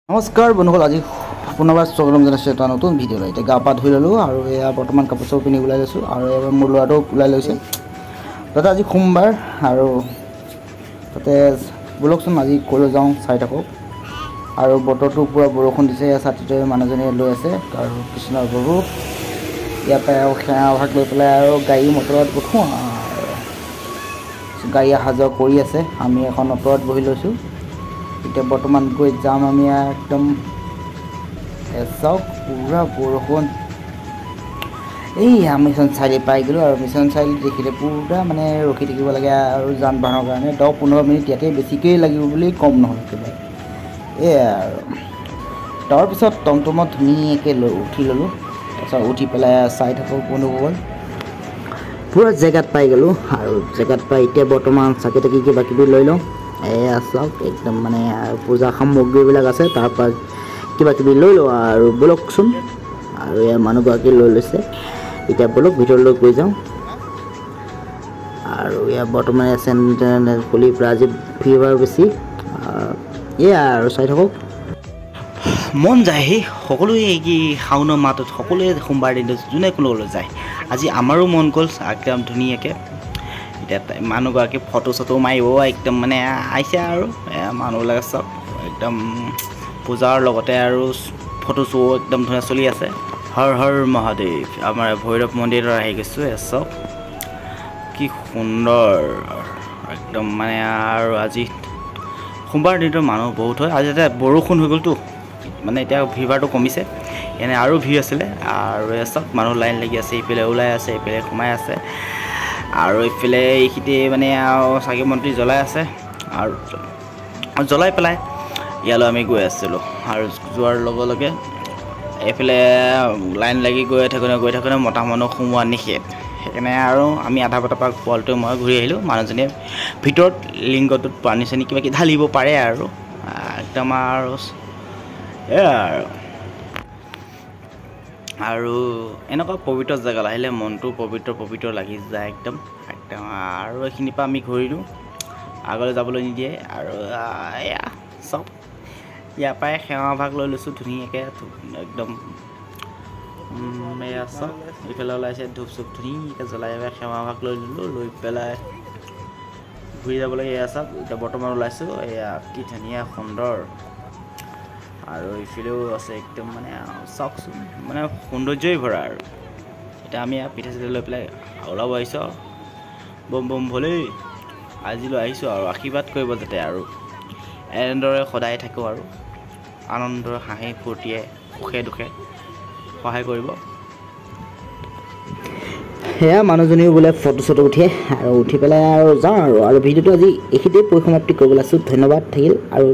নমস্কাৰ বন্ধুসকল, আজি পুনৰবাৰ স্বাগতম জনাইছোঁ এটা নতুন ভিডিঅ'লৈ। এতিয়া গা পা ধুই ল'লোঁ আৰু এয়া বৰ্তমান কাপোৰ চাপোৰ পিন্ধি ওলাই লৈছোঁ আৰু এবাৰ মোৰ ল'ৰাটো ওলাই লৈছে। তাতে আজি সোমবাৰ আৰু তাতে ব'লকচোন আজি ক'লৈ যাওঁ চাই থাকক। আৰু বতৰটো পূৰা বৰষুণ দিছে, ছাতিটো মানুহজনীয়ে লৈ আছে আৰু কৃষ্ণৰ প্ৰভু ইয়াৰ পৰাই আৰু সেৱা ভাগ লৈ পেলাই আৰু গাড়ী মটৰত উঠোঁ। গাড়ী অহা যোৱা কৰি আছে, আমি এখন অ'টত বহি লৈছোঁ। এতিয়া বৰ্তমান গৈ যাম আমি একদম চাওক পূৰা বৰষুণ। এইয়া মিছন চাৰিআলি পাই গ'লোঁ আৰু মিছন চাৰিআলি দেখিলে পূৰা মানে ৰখি থাকিব লাগে আৰু যান বাহনৰ কাৰণে 10-15 মিনিট ইয়াতে বেছিকৈ লাগিব বুলি কম নহয় একেবাৰে। এয়া আৰু তাৰপিছত টমটমত ধুনীয়াকৈ উঠি ল'লোঁ। তাৰপিছত উঠি পেলাই চাই থাকক বন্ধুসকল, পূৰা জেগাত পাই গ'লোঁ আৰু জেগাত পাই এতিয়া বৰ্তমান চাকি তাকি কিবা কিবি লৈ লওঁ। এয়া চাওক একদম মানে পূজা সামগ্ৰীবিলাক আছে, তাৰপৰা কিবা কিবি লৈ লওঁ আৰু ব'লকচোন। আৰু এয়া মানুহগৰাকী লৈ লৈছে, এতিয়া ব'লক ভিতৰলৈ গৈ যাওঁ। আৰু এয়া বৰ্তমান চেণ্টেল খুলি পৰা আজি ভিৰ বাৰু বেছি। এয়া আৰু চাই থাকক, মন যায় সেই সকলোৱে কি শাওনৰ মাহটোত সকলোৱে সোমবাৰ দিনটোত যোনে কোনোলৈ যায়। আজি আমাৰো মন গ'ল একদম ধুনীয়াকৈ। এতিয়া মানুহগৰাকী ফটো চটো মাৰিব একদম মানে আহিছে আৰু মানুহবিলাক চব একদম পূজাৰ লগতে আৰু ফটো শ্বো একদম ধুনীয়া চলি আছে। হৰ হৰ মহাদেৱ, আমাৰ ভৈৰৱ মন্দিৰত আহি গৈছোঁ। চব কি সুন্দৰ একদম মানে। আৰু আজি সোমবাৰ দিনটোৰ মানুহ বহুত হয়। আজি এতিয়া বৰষুণ হৈ গ'লতো, মানে এতিয়া ভিৰ ভাৰটো কমিছে, এনে আৰু ভিৰ আছিলে। আৰু চব মানুহ লাইন লাগি আছে, ইফালে ওলাই আছে, ইফালে সোমাই আছে আৰু এইফালে এইখিতে মানে আৰু চাকি মন্ত্ৰী জ্বলাই আছে আৰু জ্বলাই পেলাই ইয়ালৈ আমি গৈ আছিলোঁ। আৰু যোৱাৰ লগে লগে এইফালে লাইন লাগি গৈ থাকোঁতে মতা মানুহ সোমোৱা নিষেধ, সেইকাৰণে আৰু আমি আধা বাটৰ পৰা পোৱালিটোৱে মই ঘূৰি আহিলোঁ। মানুহজনীয়ে ভিতৰত লিংগটোত পানী চানী কিবা কিবি ঢালিব পাৰে আৰু একদম আৰু আৰু এনেকুৱা পবিত্ৰ জেগালৈ আহিলে মনটো পবিত্ৰ লাগি যায় একদম। আৰু এইখিনিৰ পৰা আমি ঘূৰিলোঁ, আগলৈ যাবলৈ নিদিয়ে। আৰু এয়া চব ইয়াৰ পৰাই সেৱা ভাগ লৈ লৈছোঁ ধুনীয়াকৈ একদম। এয়া চব ইফালে ওলাইছে, ধূপ চুপ ধুনীয়াকৈ জ্বলাই সেৱা ভাগ লৈ ল'লোঁ, লৈ পেলাই ঘূৰি যাব লাগে। এয়া চব এতিয়া বৰ্তমান ওলাইছোঁ, এয়া কি ধুনীয়া সুন্দৰ। আৰু ইফালেও আছে একদম মানে চাওকচোন, মানে সৌন্দৰ্যই ভৰা। আৰু এতিয়া আমি পিঠা চিঠা লৈ পেলাই ওলাব আহিছোঁ আৰু বম বম ভলেই আজিলৈ আহিছোঁ আৰু আশীৰ্বাদ কৰিব যাতে আৰু এনেদৰে সদায় থাকোঁ আৰু আনন্দৰ হাঁহি ফূৰ্তিয়ে সুখে দুখে সহায় কৰিব। সেয়া মানুহজনীও বোলে ফটো চটো উঠে আৰু উঠি পেলাই আৰু যাওঁ আৰু ভিডিঅ'টো আজি এইখিনিতে পৰিসমাপ্তি কৰিবলৈ আছোঁ। ধন্যবাদ থাকিল আৰু